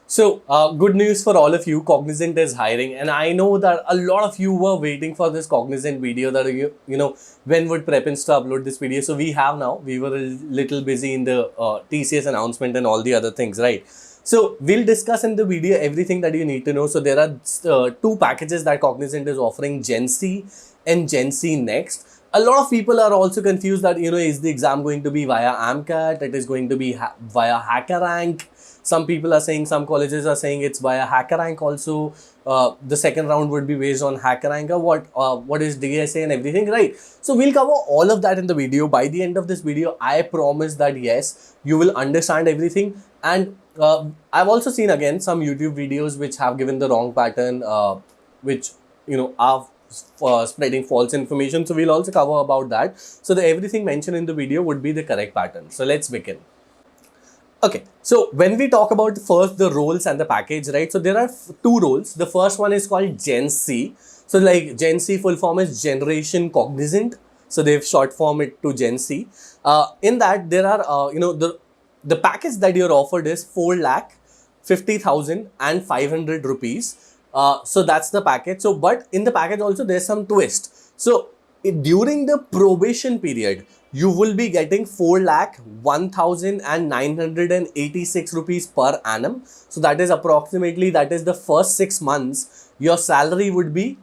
Good news for all of you. Cognizant is hiring, and I know that a lot of you were waiting for this Cognizant video. That you know when would Prepinsta upload this video? So we have now. We were a little busy in the TCS announcement and all the other things, right? So we'll discuss in the video everything that you need to know. So there are two packages that Cognizant is offering: Gen C and Gen C Next. A lot of people are also confused that is the exam going to be via AMCAT? It is going to be via HackerRank. Some people are saying, some colleges are saying it's via HackerRank also. The second round would be based on HackerRank or what is DSA and everything, right? So we'll cover all of that in the video. By the end of this video, I promise that yes, you will understand everything. And I've also seen again some YouTube videos which have given the wrong pattern, which are spreading false information. So we'll also cover about that. So the everything mentioned in the video would be the correct pattern. So let's begin. Okay, so when we talk about first the roles and the package, right? So there are two roles. The first one is called Gen C. So like Gen C full form is Generation Cognizant. So they've short form it to Gen C. In that there are the package that you're offered is 4,50,500 rupees. So that's the package. So but in the package also there's some twist. So during the probation period, you will be getting 4,01,986 rupees per annum. So that is approximately, that is the first 6 months. Your salary would be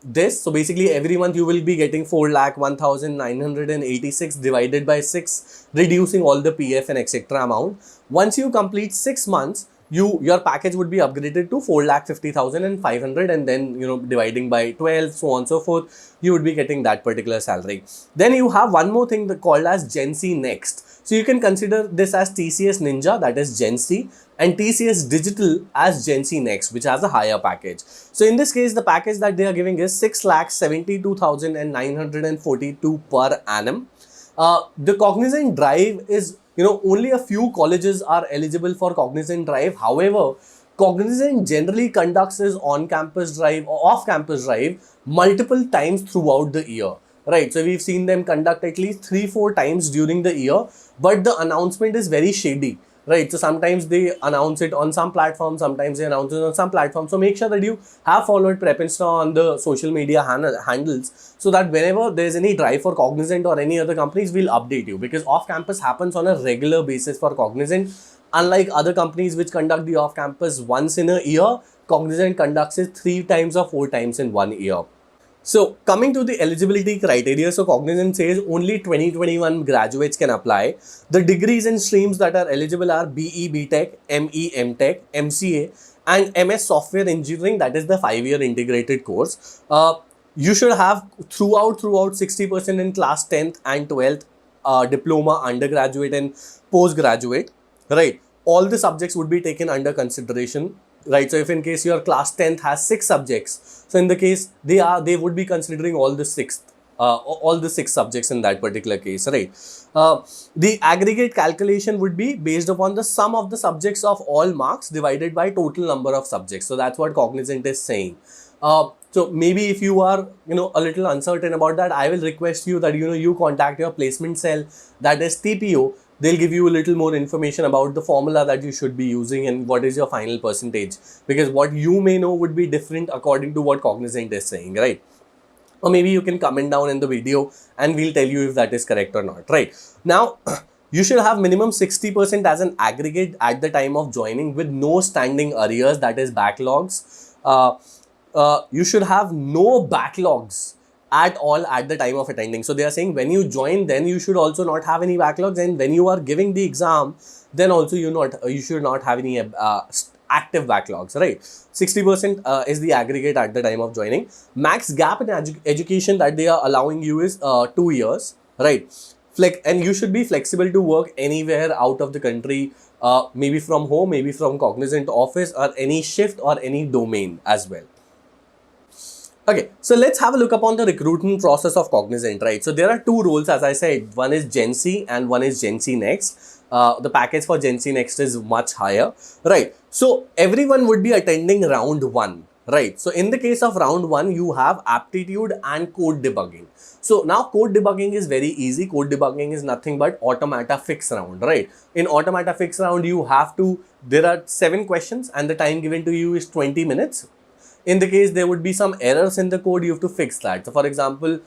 this. So basically every month you will be getting 4,01,986 divided by 6, reducing all the PF and etc. amount. Once you complete 6 months, your package would be upgraded to 4,50,500, and then dividing by 12, so on and so forth, you would be getting that particular salary. Then you have one more thing called as Gen C Next. So you can consider this as TCS Ninja, that is Gen C, and TCS Digital as Gen C Next, which has a higher package. So in this case, the package that they are giving is 6,72,942 per annum. The Cognizant Drive is only a few colleges are eligible for Cognizant Drive. However, Cognizant generally conducts its on-campus drive or off-campus drive multiple times throughout the year, right? So we've seen them conduct at least 3-4 times during the year, but the announcement is very shady, right? So sometimes they announce it on some platform, sometimes they announce it on some platform. So make sure that you have followed Prepinsta on the social media handles, so that whenever there's any drive for Cognizant or any other companies, we'll update you, because off-campus happens on a regular basis for Cognizant. Unlike other companies which conduct the off-campus once in a year, Cognizant conducts it 3 times or 4 times in 1 year. So coming to the eligibility criteria, so Cognizant says only 2021 graduates can apply. The degrees and streams that are eligible are BE BTech, ME MTech, MCA and MS Software Engineering, that is the 5-year integrated course. You should have throughout 60% in class 10th and 12th, diploma, undergraduate and postgraduate, right? All the subjects would be taken under consideration, right? So if in case your class 10th has 6 subjects, so in the case they would be considering all the 6 subjects in that particular case, right? The aggregate calculation would be based upon the sum of the subjects of all marks divided by total number of subjects. So that's what Cognizant is saying. So maybe if you are a little uncertain about that, I will request you that you contact your placement cell, that is TPO. They'll give you a little more information about the formula that you should be using and what is your final percentage, because what you may know would be different according to what Cognizant is saying, right? Or maybe you can comment down in the video and we'll tell you if that is correct or not, right? Now, you should have minimum 60% as an aggregate at the time of joining with no standing arrears, that is backlogs. You should have no backlogs at all at the time of attending. So they are saying when you join, then you should also not have any backlogs, and when you are giving the exam, then also you should not have any active backlogs, right? 60% is the aggregate at the time of joining. Max gap in education that they are allowing you is 2 years, right? And you should be flexible to work anywhere out of the country, maybe from home, maybe from Cognizant office, or any shift or any domain as well. Okay, so let's have a look upon the recruitment process of Cognizant, right? So there are 2 roles, as I said. One is Gen C and one is Gen C Next. The package for Gen C Next is much higher, right? So everyone would be attending round 1. right? So in the case of round one, you have aptitude and code debugging. So now code debugging is very easy. Code debugging is nothing but automata fix round, right? In automata fix round, you have to, there are 7 questions and the time given to you is 20 minutes. In the case there would be some errors in the code, you have to fix that. So for example,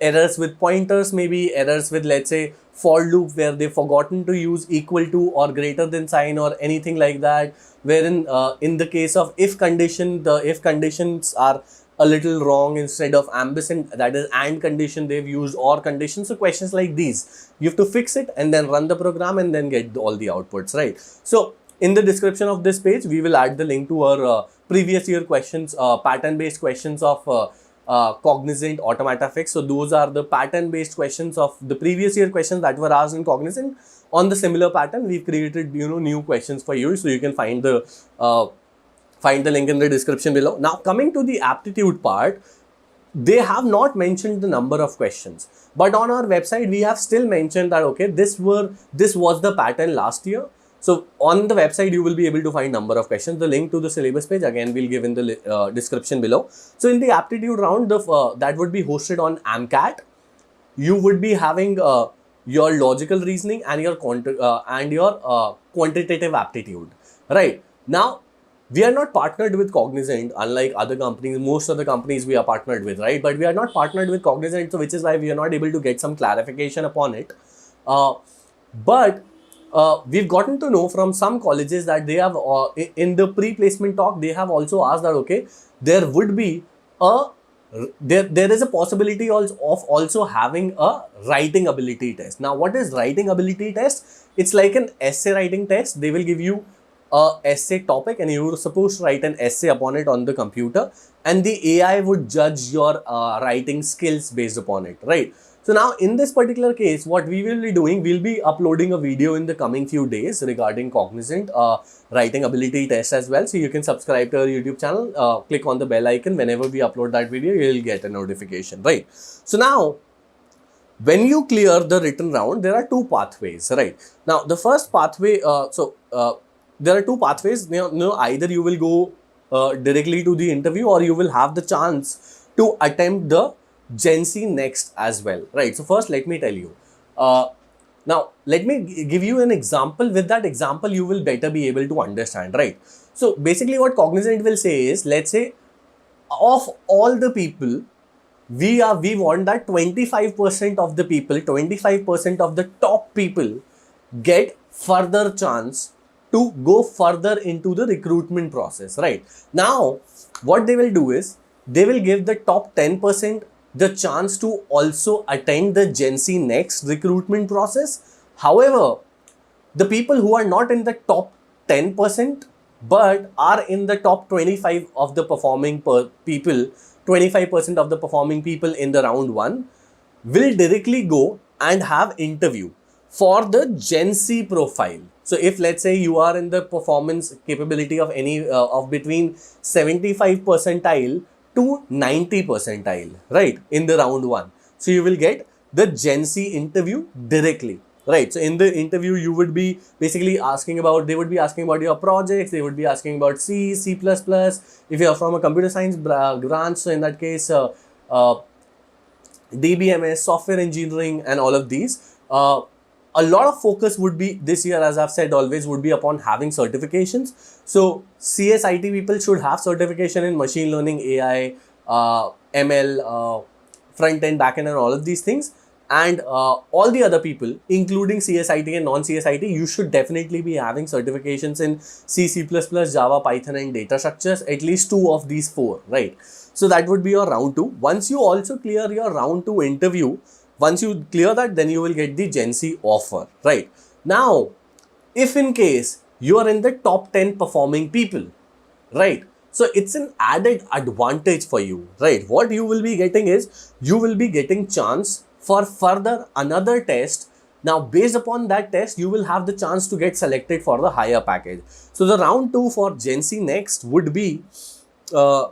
errors with pointers, maybe errors with, let's say, for loop where they've forgotten to use equal to or greater than sign or anything like that, wherein in the case of if condition, the if conditions are a little wrong, instead of ampersand, that is and condition, they've used or condition. So questions like these, you have to fix it and then run the program and then get all the outputs, right? So in the description of this page, we will add the link to our previous year questions, pattern based questions of Cognizant Automata Fix. So those are the pattern based questions of the previous year questions that were asked in Cognizant. On the similar pattern, we've created new questions for you, so you can find the link in the description below. Now coming to the aptitude part, they have not mentioned the number of questions, but on our website we have still mentioned that okay, this was the pattern last year. So on the website you will be able to find number of questions. The link to the syllabus page again we'll give in the description below. So in the aptitude round, that would be hosted on AMCAT. You would be having your logical reasoning and your quantitative aptitude. Right now, we are not partnered with Cognizant, unlike other companies. Most of the companies we are partnered with, right? But we are not partnered with Cognizant, so which is why we are not able to get some clarification upon it. But we've gotten to know from some colleges that they have, in the pre-placement talk, they have also asked that okay, there would be there is a possibility of also having a writing ability test. Now, what is writing ability test? It's like an essay writing test. They will give you a essay topic and you're supposed to write an essay upon it on the computer, and the AI would judge your writing skills based upon it, right? So now in this particular case, what we will be doing, we'll be uploading a video in the coming few days regarding Cognizant writing ability test as well. So you can subscribe to our YouTube channel, click on the bell icon. Whenever we upload that video, you'll get a notification, right? So now, when you clear the written round, there are 2 pathways, right? Now, the first pathway, there are 2 pathways. Either you will go directly to the interview, or you will have the chance to attempt the Gen C Next as well, right? So first, let me tell you. Now, let me give you an example. With that example, you will better be able to understand, right? So basically, what Cognizant will say is, let's say, of all the people, we want that 25% of the people, 25% of the top people get further chance to go further into the recruitment process, right? Now, what they will do is, they will give the top 10% the chance to also attend the Gen C Next recruitment process. However, the people who are not in the top 10% but are in the top 25 of the performing people, 25% of the performing people in the round 1 will directly go and have interview for the Gen C profile. So if let's say you are in the performance capability of any of between 75 percentile to 90 percentile, right, in the round 1. So you will get the Gen C interview directly, right? So in the interview, you would be basically asking about, they would be asking about your projects, they would be asking about C, C++. If you are from a computer science branch, so in that case, DBMS, software engineering, and all of these. A lot of focus would be this year, as I've said always, would be upon having certifications. So CSIT people should have certification in machine learning, AI, ML, front end, back end, and all of these things. And all the other people, including CSIT and non-CSIT, you should definitely be having certifications in C, C++, Java, Python, and data structures, at least 2 of these 4, right? So that would be your round 2. Once you also clear your round 2 interview, once you clear that, then you will get the Gen C offer, right? Now, if in case you are in the top 10 performing people, right? So it's an added advantage for you, right? What you will be getting is, you will be getting chance for further another test. Now, based upon that test, you will have the chance to get selected for the higher package. So the round 2 for Gen C Next would be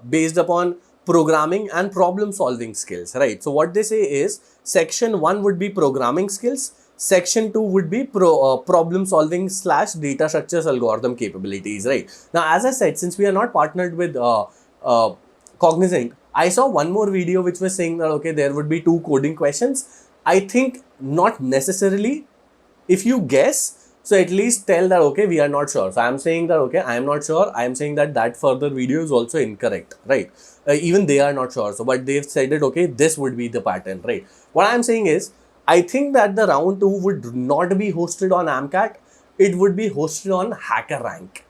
based upon programming and problem solving skills, right? So what they say is, section 1 would be programming skills, Section 2 would be problem solving / data structures algorithm capabilities, right? Now, as I said, since we are not partnered with Cognizant, I saw one more video which was saying that, okay, there would be 2 coding questions. I think not necessarily. If you guess, so at least tell that, okay, we are not sure. So I am saying that, okay, I am not sure. I am saying that further video is also incorrect, right? Even they are not sure. So, but they've said that, okay, this would be the pattern, right? What I am saying is, I think that the round 2 would not be hosted on AMCAT. It would be hosted on HackerRank,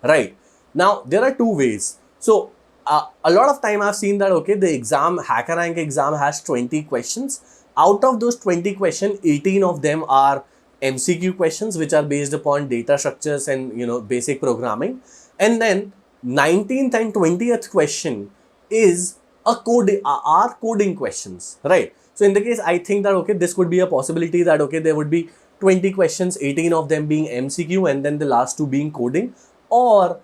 right? Now, there are 2 ways. So, a lot of time I've seen that, okay, the exam, HackerRank exam has 20 questions. Out of those 20 questions, 18 of them are MCQ questions, which are based upon data structures and, basic programming. And then 19th and 20th question is are coding questions, right? So in the case, I think that, okay, this could be a possibility that, okay, there would be 20 questions, 18 of them being MCQ and then the last 2 being coding, or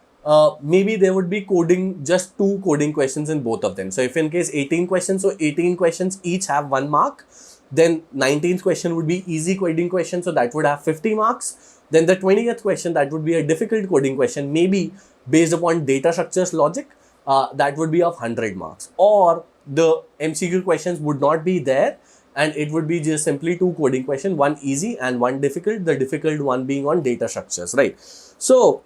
maybe there would be coding, just 2 coding questions in both of them. So if in case 18 questions, so 18 questions each have 1 mark. Then 19th question would be easy coding question, so that would have 50 marks. Then the 20th question, that would be a difficult coding question, maybe based upon data structures logic, that would be of 100 marks. Or the MCQ questions would not be there, and it would be just simply 2 coding questions, 1 easy and 1 difficult, the difficult one being on data structures, right? So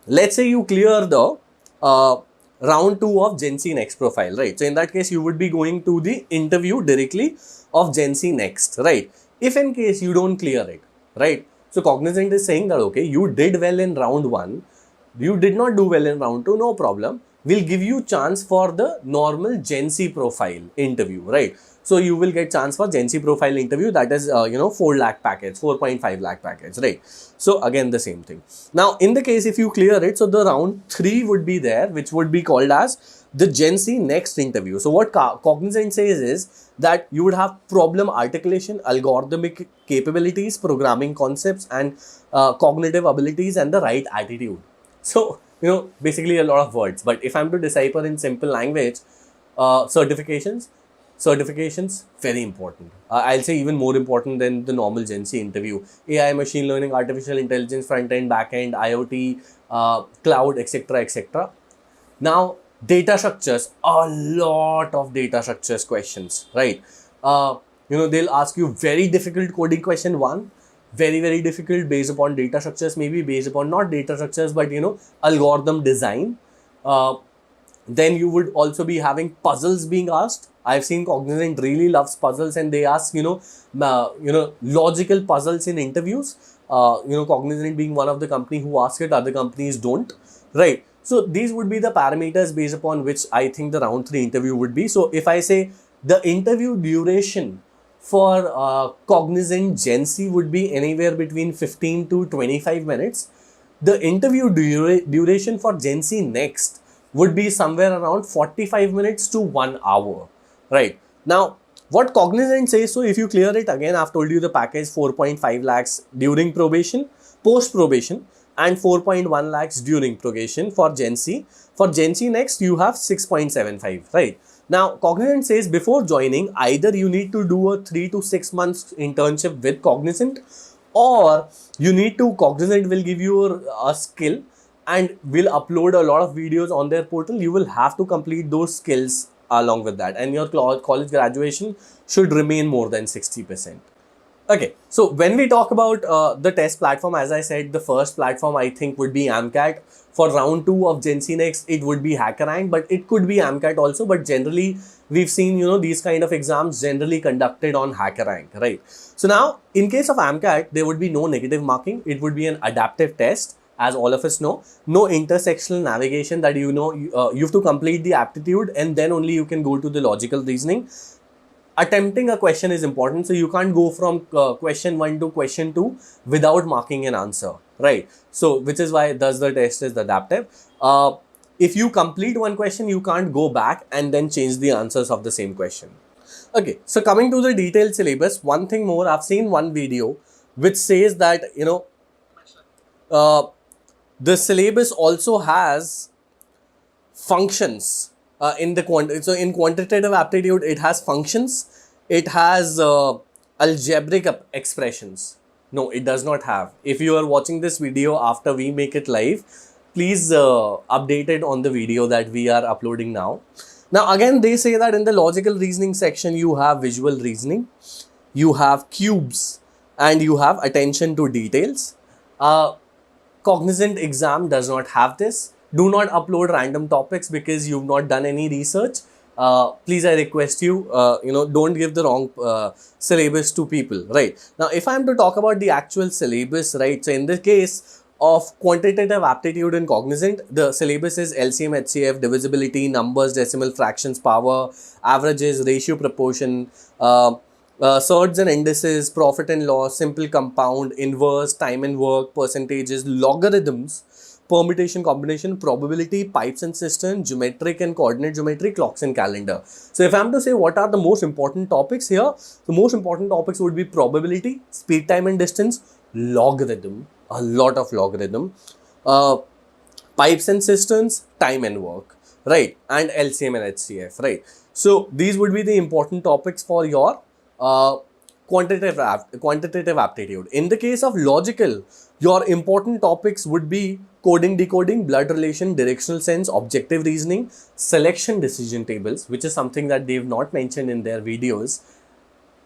let's say you clear the round 2 of Gen Z Next profile, right? So in that case, you would be going to the interview directly of Gen Z Next, right? If in case you don't clear it, right? So Cognizant is saying that, okay, you did well in round 1, you did not do well in round 2, no problem. We'll give you chance for the normal Gen Z profile interview, right? So you will get chance for Gen Z profile interview, that is, 4 lakh package, 4.5 lakh package, right? So again, the same thing. Now, in the case, if you clear it, so the round 3 would be there, which would be called as the Gen Z Next interview. So what Cognizant says is that you would have problem articulation, algorithmic capabilities, programming concepts, and cognitive abilities, and the right attitude. So, basically a lot of words. But if I'm to decipher in simple language, certifications, very important. I'll say even more important than the normal Gen Z interview. AI, machine learning, artificial intelligence, front end, back end, IoT, cloud, etc., etc. Now, data structures, a lot of data structures questions, right? They'll ask you very difficult coding question 1, very, very difficult based upon data structures, maybe based upon not data structures, but, algorithm design. Then you would also be having puzzles being asked. I've seen Cognizant really loves puzzles, and they ask, logical puzzles in interviews. Cognizant being one of the company who ask it, other companies don't, right? So these would be the parameters based upon which I think the round 3 interview would be. So if I say the interview duration for Cognizant Gen Z would be anywhere between 15 to 25 minutes. The interview duration for Gen Z Next would be somewhere around 45 minutes to 1 hour, right? Now, what Cognizant says, so if you clear it, again, I've told you the package 4.5 lakhs during probation, post probation, and 4.1 lakhs during probation for Gen Z. For Gen Z Next, you have 6.75, right? Now, Cognizant says before joining, either you need to do a 3 to 6 months internship with Cognizant, or Cognizant will give you a skill and will upload a lot of videos on their portal. You will have to complete those skills along with that, and your college graduation should remain more than 60%. Okay, so when we talk about the test platform, as I said, the first platform I think would be AMCAT. For round 2 of Gen Z Next, it would be HackerRank, but it could be AMCAT also. But generally, we've seen, these kind of exams generally conducted on HackerRank, right? So now, in case of AMCAT, there would be no negative marking. It would be an adaptive test, as all of us know. No intersectional navigation that you have to complete the aptitude, and then only you can go to the logical reasoning. Attempting a question is important, so you can't go from question 1 to question 2 without marking an answer, right? So which is why thus the test is adaptive. If you complete one question, you can't go back and then change the answers of the same question. Okay, so coming to the detailed syllabus, one thing more, I've seen one video which says that the syllabus also has functions. In quantitative aptitude, it has functions, it has algebraic expressions. No, it does not have. If you are watching this video after we make it live, please update it on the video that we are uploading now. Now again, they say that in the logical reasoning section, you have visual reasoning, you have cubes, and you have attention to details. Cognizant exam does not have this. Do not upload random topics because you've not done any research. Please, I request you, don't give the wrong syllabus to people, right? Now, if I'm to talk about the actual syllabus, right? So, in the case of quantitative aptitude and cognizant, the syllabus is LCM, HCF, divisibility, numbers, decimal fractions, power, averages, ratio, proportion, surds and indices, profit and loss, simple compound, inverse, time and work, percentages, logarithms, permutation, combination, probability, pipes and cisterns, geometric and coordinate geometry, clocks and calendar. So if I am to say what are the most important topics here, the most important topics would be probability, speed, time and distance, logarithm, a lot of logarithm, pipes and cisterns, time and work, right? And LCM and HCF, right? So these would be the important topics for your quantitative aptitude. In the case of logical, your important topics would be coding, decoding, blood relation, directional sense, objective reasoning, selection decision tables, which is something that they've not mentioned in their videos.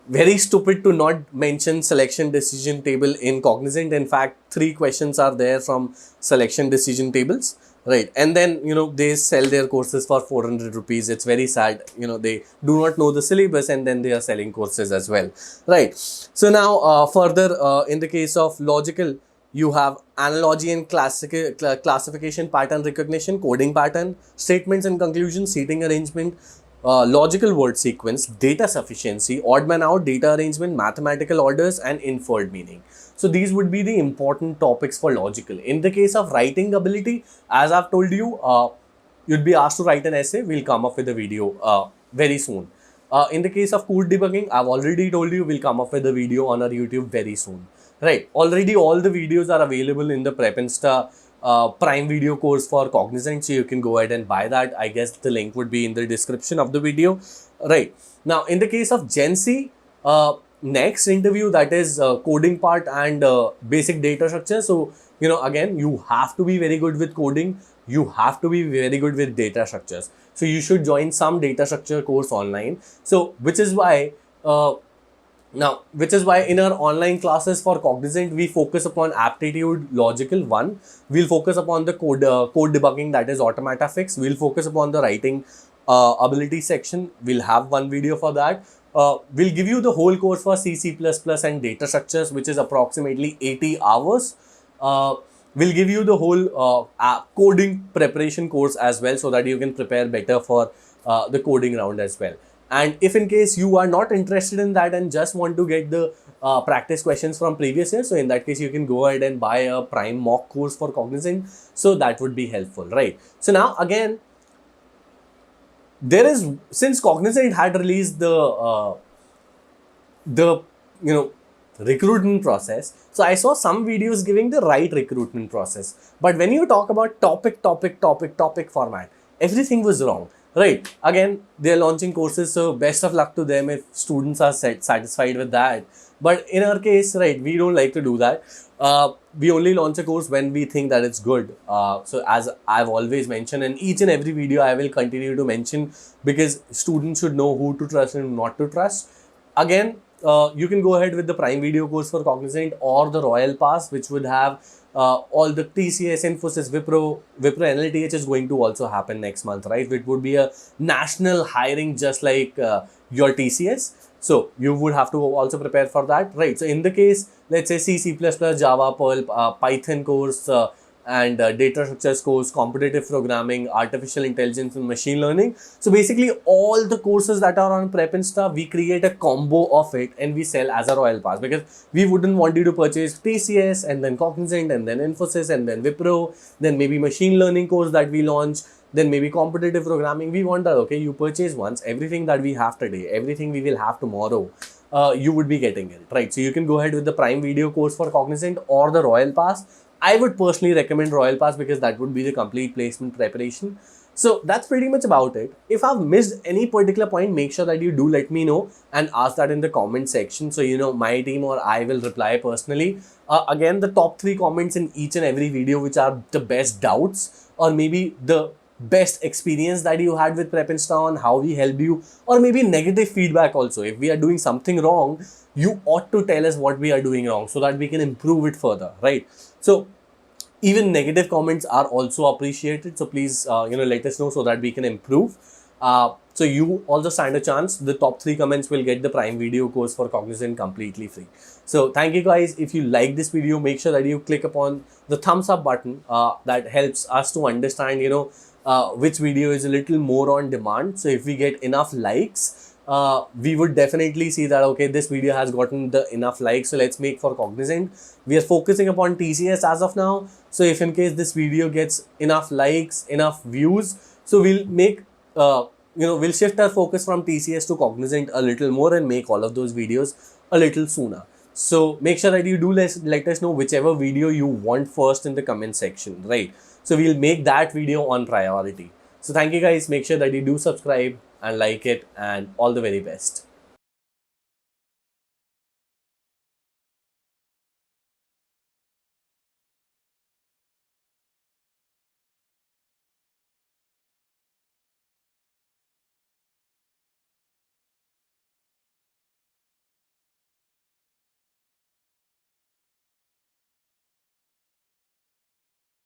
Very stupid to not mention selection decision table in Cognizant. In fact, 3 questions are there from selection decision tables, right? And then, they sell their courses for 400 rupees. It's very sad. They do not know the syllabus and then they are selling courses as well, right? So now, further, in the case of logical, you have analogy and classification, pattern recognition, coding pattern, statements and conclusions, seating arrangement, logical word sequence, data sufficiency, odd man out, data arrangement, mathematical orders, and inferred meaning. So these would be the important topics for logical. In the case of writing ability, as I've told you, you'd be asked to write an essay. We'll come up with a video very soon. In the case of code debugging, I've already told you we'll come up with a video on our YouTube very soon. Right. Already all the videos are available in the Prep Insta Prime video course for Cognizant. So you can go ahead and buy that. I guess the link would be in the description of the video. Right. Now, in the case of Gen C, next interview, that is coding part and basic data structure. So, again, you have to be very good with coding. You have to be very good with data structures. So you should join some data structure course online. So, which is why in our online classes for Cognizant, we focus upon aptitude, logical 1. We'll focus upon the code debugging, that is automata fix. We'll focus upon the writing ability section. We'll have one video for that. We'll give you the whole course for C, C++ and data structures, which is approximately 80 hours. We'll give you the whole coding preparation course as well, so that you can prepare better for the coding round as well. And if in case you are not interested in that and just want to get the practice questions from previous years, so in that case, you can go ahead and buy a Prime mock course for Cognizant. So that would be helpful, right? So now again, since Cognizant had released the recruitment process, so I saw some videos giving the right recruitment process. But when you talk about topic format, everything was wrong. Right. Again, they're launching courses, so best of luck to them if students are satisfied with that. But in our case, right, we don't like to do that. We only launch a course when we think that it's good. So as I've always mentioned, in each and every video, I will continue to mention, because students should know who to trust and not to trust. Again, you can go ahead with the Prime video course for Cognizant or the Royal Pass, which would have all the TCS, Infosys, Wipro NLTH is going to also happen next month, right? It would be a national hiring just like your TCS. So you would have to also prepare for that, right? So in the case, let's say C, C++, Java, Perl, Python course, and data structures course, competitive programming, artificial intelligence and machine learning. So basically all the courses that are on Prep Insta, we create a combo of it and we sell as a Royal Pass, because we wouldn't want you to purchase TCS and then Cognizant and then Infosys and then Wipro, then maybe machine learning course that we launch, then maybe competitive programming. We want that, okay, you purchase once, everything that we have today, everything we will have tomorrow, you would be getting it, right? So you can go ahead with the Prime video course for Cognizant or the Royal Pass. I would personally recommend Royal Pass because that would be the complete placement preparation. So that's pretty much about it. If I've missed any particular point, make sure that you do let me know and ask that in the comment section, so my team or I will reply personally. Again, the top 3 comments in each and every video which are the best doubts, or maybe the best experience that you had with Prepinsta on how we helped you, or maybe negative feedback also. If we are doing something wrong, you ought to tell us what we are doing wrong so that we can improve it further, right? So even negative comments are also appreciated, so please let us know so that we can improve. So you also stand a chance. The top 3 comments will get the Prime Video course for Cognizant completely free. So thank you guys. If you like this video, make sure that you click upon the thumbs up button. That helps us to understand which video is a little more on demand. So if we get enough likes, we would definitely see that, okay, this video has gotten the enough likes, so let's make for Cognizant. We are focusing upon TCS as of now, so if in case this video gets enough likes, enough views, so we'll make we'll shift our focus from TCS to Cognizant a little more and make all of those videos a little sooner. So make sure that you do let us know whichever video you want first in the comment section, right? So we'll make that video on priority. So thank you guys. Make sure that you do subscribe and like it, and all the very best.